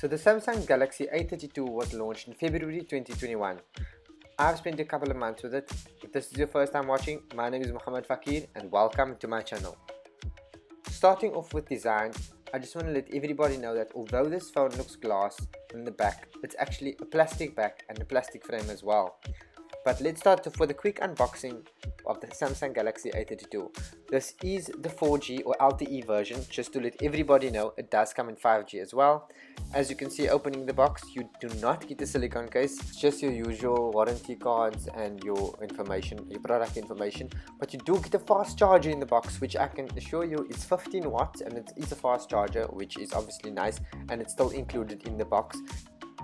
So the Samsung Galaxy A32 was launched in February 2021. I've spent a couple of months with it. If this is your first time watching, my name is Muhammad Fakier and welcome to my channel. Starting off with design, I just want to let everybody know that although this phone looks glass in the back, it's actually a plastic back and a plastic frame as well. But let's start off with a quick unboxing of the Samsung Galaxy A32. This is the 4G or LTE version, just to let everybody know it does come in 5G as well. As you can see, opening the box, you do not get a silicone case. It's just your usual warranty cards and your information, your product information. But you do get a fast charger in the box, which I can assure you is 15 watts and it is a fast charger, which is obviously nice, and it's still included in the box.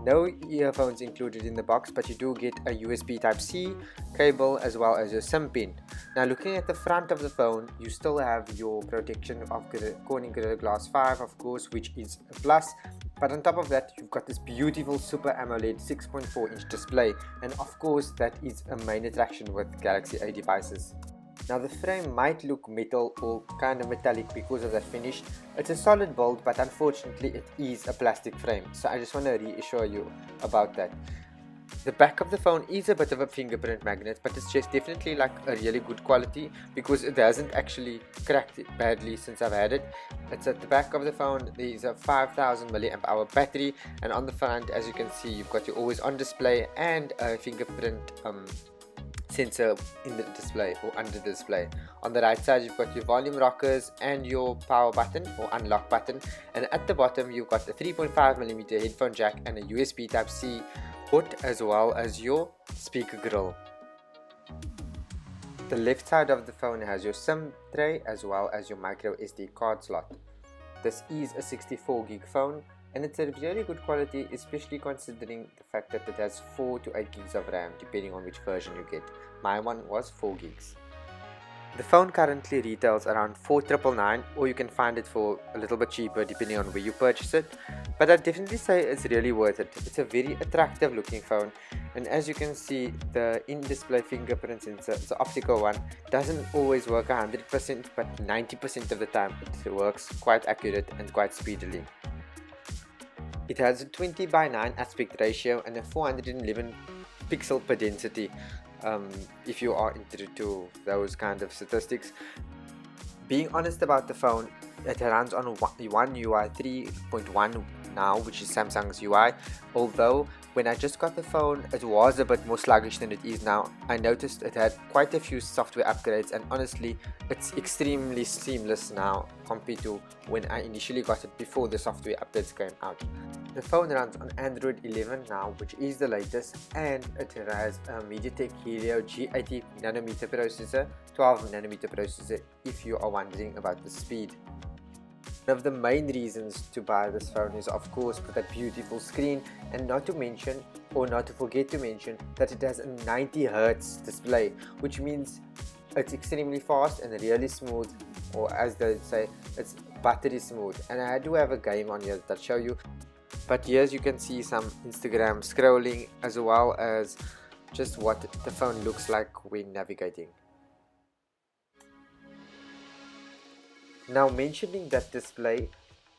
No earphones included in the box, but you do get a USB Type-C cable as well as your SIM pin. Now looking at the front of the phone, you still have your protection of Corning Gorilla Glass 5, of course, which is a plus. But on top of that, you've got this beautiful Super AMOLED 6.4-inch display, and of course that is a main attraction with Galaxy A devices. Now the frame might look metal or kind of metallic because of that finish. It's a solid build, but unfortunately it is a plastic frame, so I just want to reassure you about that. The back of the phone is a bit of a fingerprint magnet, but it's just definitely like a really good quality because it hasn't actually cracked badly since I've had it. It's at the back of the phone. There is a 5000 mAh battery, and on the front, as you can see, you've got your always on display and a fingerprint sensor in the display or under the display. On the right side, you've got your volume rockers and your power button or unlock button, and at the bottom you've got a 3.5mm headphone jack and a USB Type-C port as well as your speaker grill. The left side of the phone has your SIM tray as well as your micro SD card slot. This is a 64 gig phone, and it's a really good quality, especially considering the fact that it has 4 to 8 gigs of RAM depending on which version you get. My one was 4 gigs. The phone currently retails around 4,999, or you can find it for a little bit cheaper depending on where you purchase it, but I'd definitely say it's really worth it. It's a very attractive looking phone, and as you can see, the in-display fingerprint sensor, the optical one, doesn't always work 100%, but 90% of the time it works quite accurate and quite speedily. It has a 20:9 aspect ratio and a 411 pixel per density, if you are into those kind of statistics. Being honest about the phone, it runs on One UI 3.1 now, which is Samsung's UI, although when I just got the phone it was a bit more sluggish than it is now. I noticed it had quite a few software upgrades, and honestly it's extremely seamless now compared to when I initially got it before the software updates came out. The phone runs on Android 11 now, which is the latest, and it has a MediaTek Helio G80nm processor, 12nm processor if you are wondering about the speed. One of the main reasons to buy this phone is of course for that beautiful screen, and not to mention or not to forget to mention that it has a 90Hz display, which means it's extremely fast and really smooth, or as they say, it's buttery smooth. And I do have a game on here that I'll show you, but here you can see some Instagram scrolling as well as just what the phone looks like when navigating. Now mentioning that display,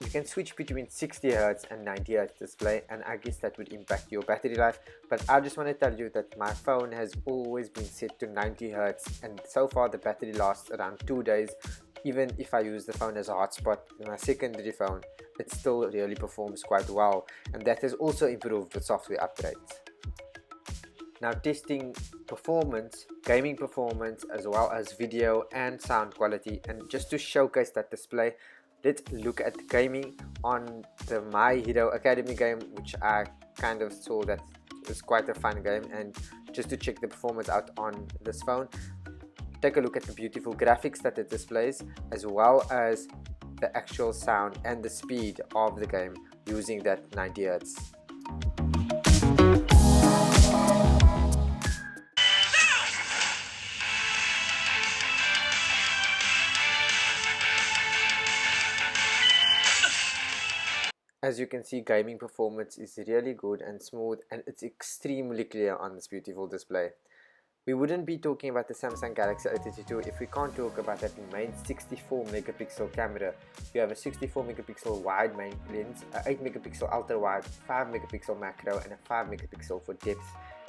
you can switch between 60Hz and 90Hz display, and I guess that would impact your battery life, but I just want to tell you that my phone has always been set to 90Hz, and so far the battery lasts around 2 days. Even if I use the phone as a hotspot in my secondary phone, it still really performs quite well, and that has also improved with software upgrades. Now testing performance, gaming performance, as well as video and sound quality, and just to showcase that display, let's look at gaming on the My Hero Academy game, which I kind of saw that was quite a fun game, and just to check the performance out on this phone, take a look at the beautiful graphics that it displays, as well as the actual sound and the speed of the game using that 90Hz. As you can see, gaming performance is really good and smooth, and it's extremely clear on this beautiful display. We wouldn't be talking about the Samsung Galaxy A32 if we can't talk about that main 64 megapixel camera. You have a 64 megapixel wide main lens, a 8 megapixel ultra wide, 5 megapixel macro, and a 5 megapixel for depth.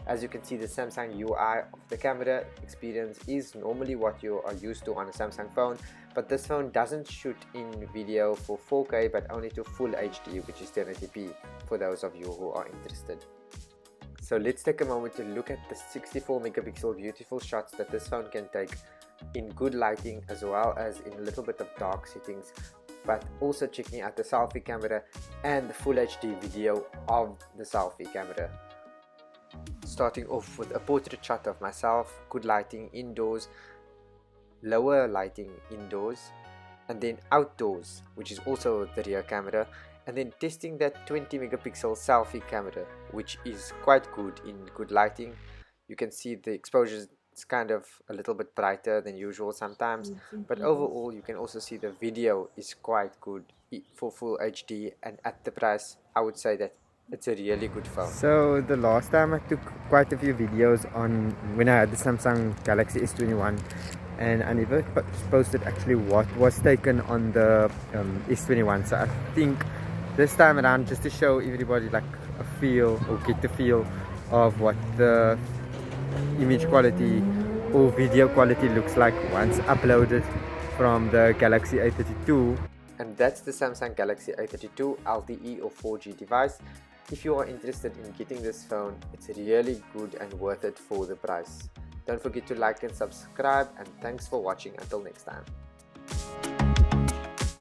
As you can see, the Samsung UI of the camera experience is normally what you are used to on a Samsung phone, but this phone doesn't shoot in video for 4K but only to full HD, which is 1080p, for those of you who are interested. So let's take a moment to look at the 64 megapixel beautiful shots that this phone can take in good lighting as well as in a little bit of dark settings, but also checking out the selfie camera and the full HD video of the selfie camera. Starting off with a portrait shot of myself, good lighting indoors, lower lighting indoors, and then outdoors, which is also the rear camera, and then testing that 20 megapixel selfie camera, which is quite good in good lighting. You can see the exposure is kind of a little bit brighter than usual sometimes, but overall you can also see the video is quite good for full HD, and at the price I would say that it's a really good phone. So the last time I took quite a few videos on when I had the Samsung Galaxy S21, and I never posted actually what was taken on the S21. So I think this time around, just to show everybody like a feel or get the feel of what the image quality or video quality looks like once uploaded from the Galaxy A32. And that's the Samsung Galaxy A32 LTE or 4G device. If you are interested in getting this phone, it's really good and worth it for the price. Don't forget to like and subscribe, and thanks for watching. Until next time.